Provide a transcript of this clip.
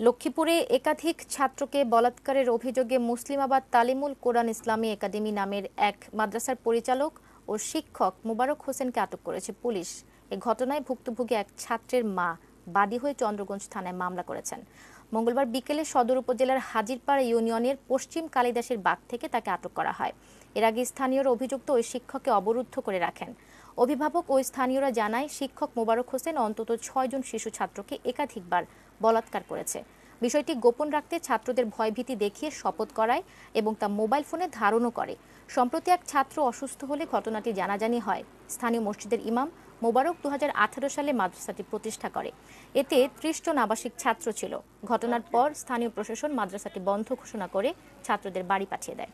লক্ষ্মীপুরে একাধিক ছাত্রকে বলাৎকারের অভিযোগে মুসলিমাবাদ তালিমুল কোরআন ইসলামী একাডেমি নামের এক মাদ্রাসার পরিচালক ও শিক্ষক মোবারক হোসেনকে আটক করেছে পুলিশ। এ ঘটনায় ভুক্তভোগী এক ছাত্রের মা বাদী হয়ে চন্দ্রগঞ্জ থানায় মামলা করেছেন। মঙ্গলবার বিকেলে সদর উপজেলার হাজিরপাড়া ইউনিয়নের পশ্চিম কালিদাসের বাগ থেকে তাকে আটক করা হয়। এর আগে স্থানীয়রা অভিযুক্ত ওই শিক্ষককে অবরুদ্ধ করে রাখেন। অভিভাবক ও স্থানীয়রা জানায়, শিক্ষক মোবারক হোসেন অন্তত ৬ জন শিশু ছাত্রকে একাধিকবার বলাৎকার করেছে। বিষয়টি গোপন রাখতে ছাত্রদের ভয়ভীতি দেখিয়ে শপথ করায় এবং তা মোবাইল ফোনে ধারণও করে। সম্প্রতি এক ছাত্র অসুস্থ হলে ঘটনাটি জানাজানি হয়। স্থানীয় মসজিদের ইমাম মোবারক ২০১৮ সালে মাদ্রাসাটি প্রতিষ্ঠা করে। এতে ৩০ জন আবাসিক ছাত্র ছিল। ঘটনার পর স্থানীয় প্রশাসন মাদ্রাসাটি বন্ধ ঘোষণা করে ছাত্রদের বাড়ি পাঠিয়ে দেয়।